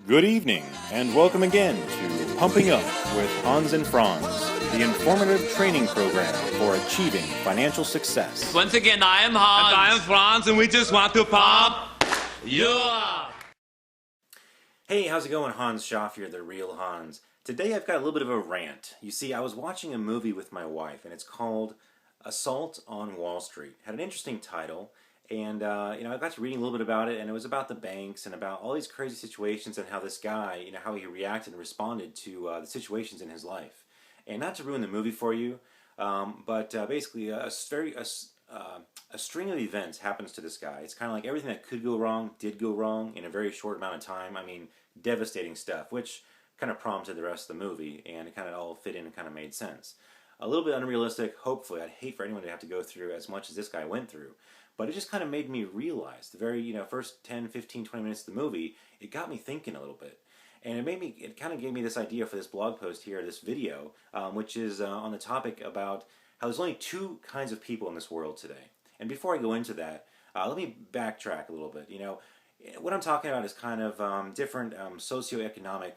Good evening, and welcome again to Pumping Up with Hans and Franz, the informative training program for achieving financial success. Once again, I am Hans. And I am Franz, and we just want to pump you up. Hey, how's it going? Hans Schaff here, the real Hans. Today I've got a little bit of a rant. You see, I was watching a movie with my wife, and it's called Assault on Wall Street. Had an interesting title. And, I got to reading a little bit about it, and it was about the banks and about all these crazy situations and how this guy, how he reacted and responded to the situations in his life. And not to ruin the movie for you, but basically a string of events happens to this guy. It's kind of like everything that could go wrong did go wrong in a very short amount of time. I mean, devastating stuff, which kind of prompted the rest of the movie, and it kind of all fit in and kind of made sense. A little bit unrealistic, hopefully. I'd hate for anyone to have to go through as much as this guy went through. But it just kind of made me realize, the very, first 10, 15, 20 minutes of the movie, it got me thinking a little bit. And it kind of gave me this idea for this blog post here, this video, which is on the topic about how there's only two kinds of people in this world today. And before I go into that, let me backtrack a little bit. What I'm talking about is kind of different socioeconomic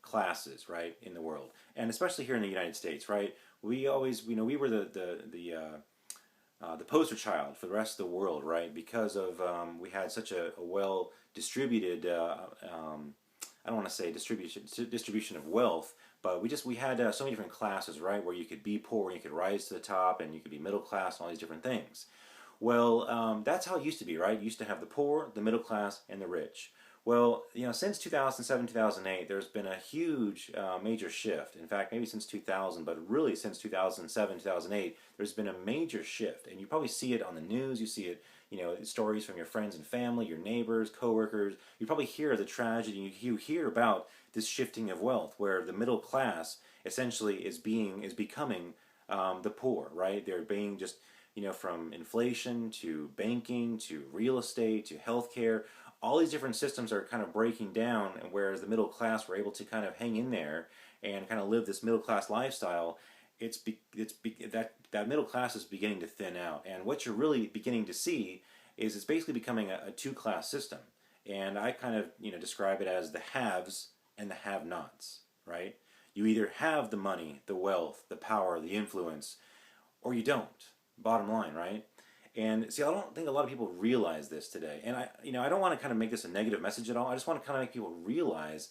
classes, right, in the world. And especially here in the United States, right? We always, we were the poster child for the rest of the world, right? Because of we had such a well distributed, I don't want to say distribution of wealth, but we had so many different classes, right? Where you could be poor and you could rise to the top, and you could be middle class, and all these different things. Well, that's how it used to be, right? You used to have the poor, the middle class, and the rich. Well, since 2007, 2008, there's been a huge major shift. In fact, maybe since 2000, but really since 2007, 2008, there's been a major shift. And you probably see it on the news. You see it, stories from your friends and family, your neighbors, coworkers. You probably hear the tragedy. You hear about this shifting of wealth, where the middle class essentially is becoming the poor, right? They're being just, from inflation to banking to real estate to healthcare. All these different systems are kind of breaking down, and whereas the middle class were able to kind of hang in there and kind of live this middle class lifestyle, that middle class is beginning to thin out. And what you're really beginning to see is it's basically becoming a two-class system. And I kind of describe it as the haves and the have-nots, right? You either have the money, the wealth, the power, the influence, or you don't. Bottom line, right? And see, I don't think a lot of people realize this today. And I don't want to kind of make this a negative message at all. I just want to kind of make people realize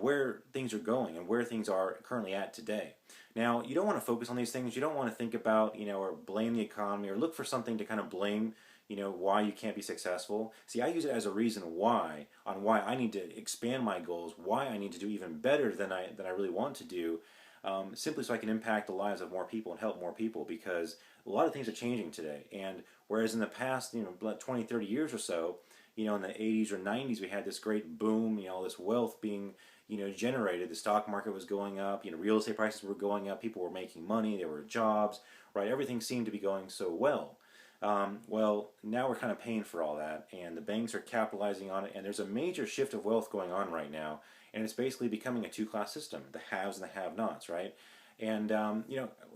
where things are going and where things are currently at today. Now, you don't want to focus on these things. You don't want to think about, or blame the economy or look for something to kind of blame, why you can't be successful. See, I use it as a reason why I need to expand my goals, why I need to do even better than I really want to do, simply so I can impact the lives of more people and help more people, because a lot of things are changing today. And whereas in the past, 20, 30 years or so, in the 80s or 90s, we had this great boom, all this wealth being, generated. The stock market was going up, real estate prices were going up, people were making money, there were jobs, right? Everything seemed to be going so well. Well, now we're kind of paying for all that, and the banks are capitalizing on it, and there's a major shift of wealth going on right now, and it's basically becoming a two-class system, the haves and the have-nots, right? And,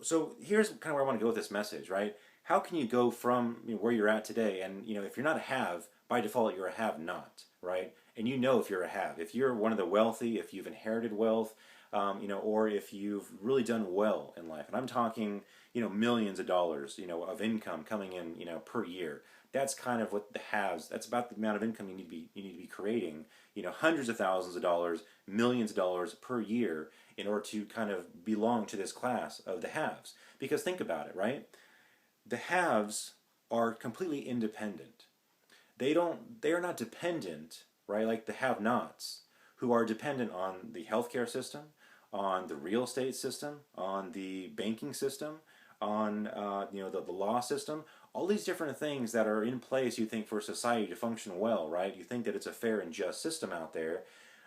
so here's kind of where I want to go with this message, right? How can you go from where you're at today, and, if you're not a have, by default, you're a have-not, right? And if you're a have. If you're one of the wealthy, if you've inherited wealth, or if you've really done well in life, and I'm talking, millions of dollars, of income coming in, per year. That's kind of what the haves, that's about the amount of income you need to be creating, hundreds of thousands of dollars, millions of dollars per year in order to kind of belong to this class of the haves. Because think about it, right? The haves are completely independent. They are not dependent, right, like the have-nots, who are dependent on the healthcare system, on the real estate system, on the banking system, on the law system, all these different things that are in place, you think, for society to function well, right? You think that it's a fair and just system out there.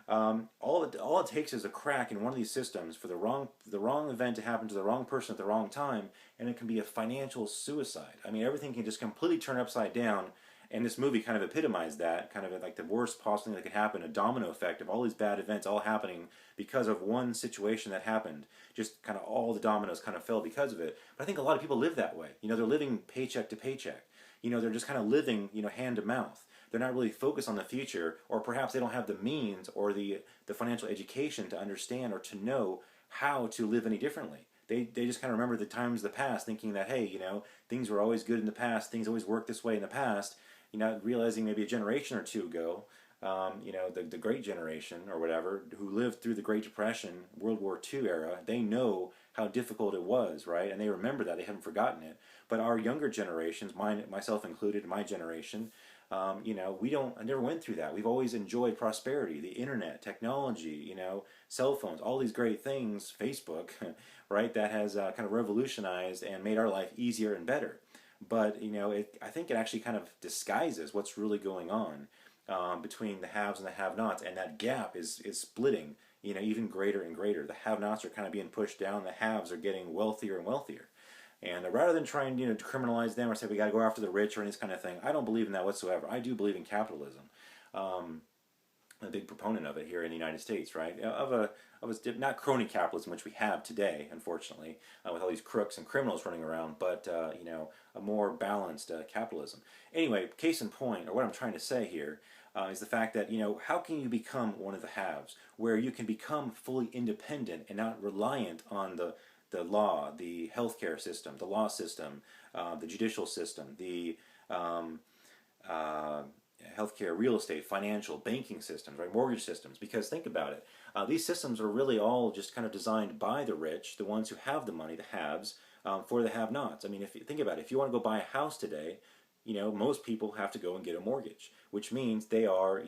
All it takes is a crack in one of these systems for the wrong event to happen to the wrong person at the wrong time, and it can be a financial suicide. I mean, everything can just completely turn upside down. And this movie kind of epitomized that, kind of like the worst possible thing that could happen, a domino effect of all these bad events all happening because of one situation that happened. Just kind of all the dominoes kind of fell because of it. But I think a lot of people live that way. They're living paycheck to paycheck. They're just kind of living, hand to mouth. they're not really focused on the future, or perhaps they don't have the means or the financial education to understand or to know how to live any differently. They just kind of remember the times of the past, thinking that, hey, things were always good in the past, things always worked this way in the past, realizing maybe a generation or two ago, the Great Generation or whatever, who lived through the Great Depression, World War II era, they know how difficult it was, right? And they remember that, they haven't forgotten it. But our younger generations, myself included, my generation, I never went through that. We've always enjoyed prosperity, the internet, technology, cell phones, all these great things, Facebook, right? That has kind of revolutionized and made our life easier and better. But I think it actually kind of disguises what's really going on between the haves and the have-nots, and that gap is splitting, even greater and greater. The have-nots are kind of being pushed down. The haves are getting wealthier and wealthier. And rather than trying, to criminalize them or say we got to go after the rich or any kind of thing, I don't believe in that whatsoever. I do believe in capitalism. I'm a big proponent of it here in the United States, right? Not crony capitalism, which we have today, unfortunately, with all these crooks and criminals running around, but a more balanced capitalism. Anyway, case in point, or what I'm trying to say here, is the fact that, how can you become one of the haves, where you can become fully independent and not reliant on the law, the healthcare system, the law system, the judicial system, the healthcare, real estate, financial, banking systems, right, mortgage systems. Because think about it, these systems are really all just kind of designed by the rich, the ones who have the money, the haves, for the have-nots. I mean, if you think about it, if you want to go buy a house today, most people have to go and get a mortgage, which means they are,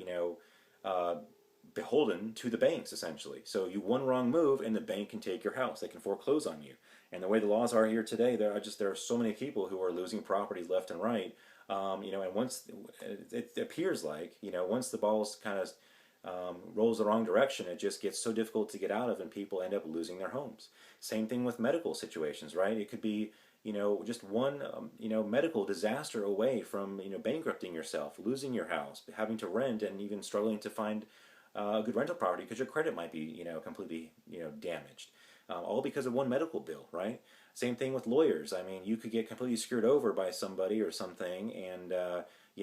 beholden to the banks, essentially. So you one wrong move and the bank can take your house. They can foreclose on you. And the way the laws are here today, there are so many people who are losing properties left and right. And once it appears like, once the ball kind of rolls the wrong direction, it just gets so difficult to get out of, and people end up losing their homes. Same thing with medical situations, right? It could be, just one, medical disaster away from, bankrupting yourself, losing your house, having to rent, and even struggling to find a good rental property because your credit might be, completely, damaged. All because of one medical bill, right? Same thing with lawyers. I mean, you could get completely screwed over by somebody or something, and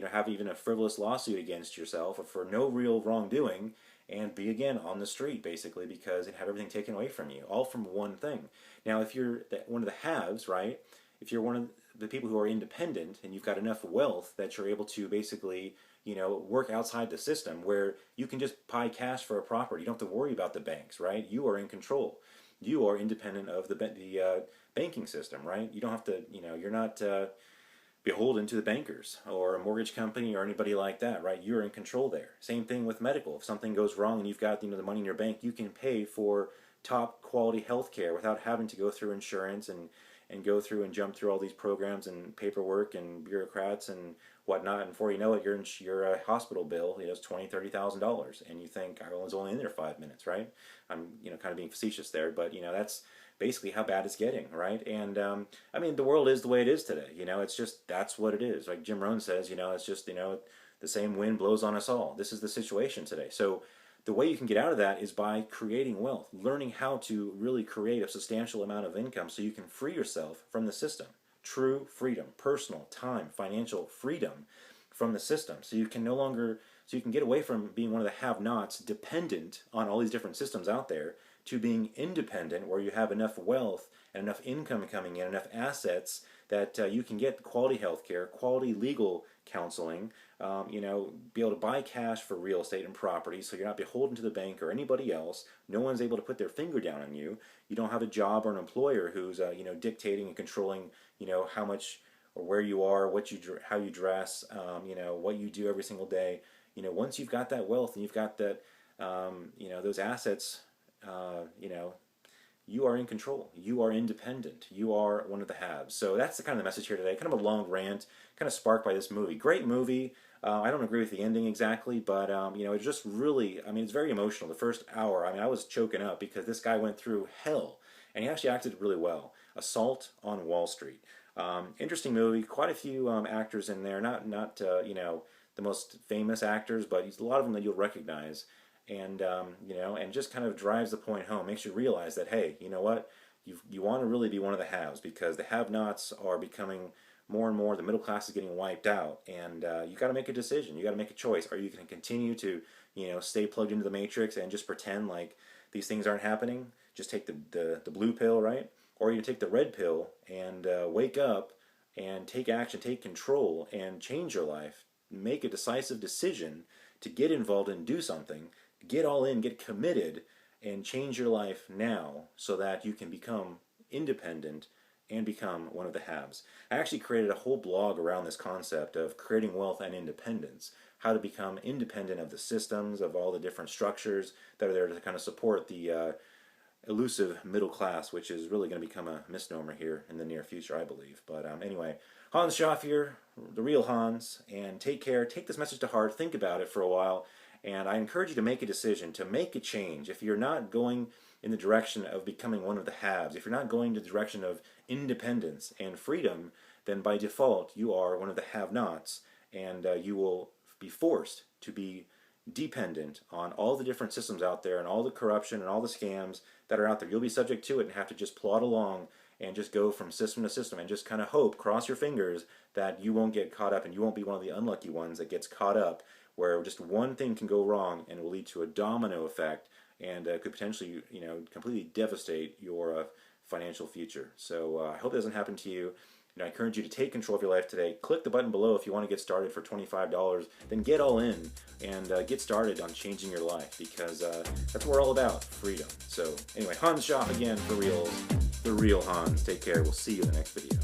have even a frivolous lawsuit against yourself for no real wrongdoing, and be again on the street basically because it had everything taken away from you, all from one thing. Now, if you're one of the haves, right? If you're one of the people who are independent and you've got enough wealth that you're able to basically work outside the system where you can just buy cash for a property. You don't have to worry about the banks, right? You are in control. You are independent of the banking system, right? You don't have to, you're not beholden to the bankers or a mortgage company or anybody like that, right? You're in control there. Same thing with medical. If something goes wrong and you've got the money in your bank, you can pay for top quality health care without having to go through insurance and go through and jump through all these programs and paperwork and bureaucrats and whatnot, and before you know it, your hospital bill is $20,000-$30,000, and you think I was only in there 5 minutes, right? I'm kind of being facetious there, but that's basically how bad it's getting, right? And I mean, the world is the way it is today. It's just that's what it is. Like Jim Rohn says, it's just the same wind blows on us all. This is the situation today. So the way you can get out of that is by creating wealth, learning how to really create a substantial amount of income so you can free yourself from the system. True freedom, personal, time, financial freedom from the system. So you can get away from being one of the have-nots, dependent on all these different systems out there, to being independent, where you have enough wealth and enough income coming in, enough assets that you can get quality health care, quality legal counseling, be able to buy cash for real estate and property so you're not beholden to the bank or anybody else. No one's able to put their finger down on you. You don't have a job or an employer who's dictating and controlling how much or where you are, how you dress, what you do every single day. Once you've got that wealth and you've got that those assets, you are in control. You are independent. You are one of the haves. So that's the kind of the message here today. Kind of a long rant, kind of sparked by this movie. Great movie. I don't agree with the ending exactly, but it just really, it's very emotional. The first hour, I was choking up because this guy went through hell, and he actually acted really well. Assault on Wall Street. Interesting movie. Quite a few actors in there. Not the most famous actors, but a lot of them that you'll recognize. And and just kind of drives the point home, makes you realize that, hey, you know what, you want to really be one of the haves, because the have-nots are becoming more and more the middle class is getting wiped out, and you got to make a decision. You got to make a choice. Are you going to continue to, stay plugged into the matrix and just pretend like these things aren't happening? Just take the blue pill, right? Or you take the red pill and wake up and take action, take control, and change your life. Make a decisive decision to get involved and do something. Get all in, get committed, and change your life now so that you can become independent and become one of the haves. I actually created a whole blog around this concept of creating wealth and independence, how to become independent of the systems, of all the different structures that are there to kind of support the elusive middle class, which is really going to become a misnomer here in the near future, I believe. But anyway, Hans Schaff here, the real Hans, and take care. Take this message to heart. Think about it for a while. And I encourage you to make a decision, to make a change. If you're not going in the direction of becoming one of the haves, if you're not going in the direction of independence and freedom, then by default you are one of the have-nots, and you will be forced to be dependent on all the different systems out there and all the corruption and all the scams that are out there. You'll be subject to it and have to just plod along and just go from system to system and just kind of hope, cross your fingers, that you won't get caught up and you won't be one of the unlucky ones that gets caught up, where just one thing can go wrong and will lead to a domino effect and could potentially, completely devastate your financial future. So I hope it doesn't happen to you. I encourage you to take control of your life today. Click the button below if you want to get started for $25. Then get all in and get started on changing your life, because that's what we're all about, freedom. So anyway, Hans Schaff again for reals, the real Hans. Take care. We'll see you in the next video.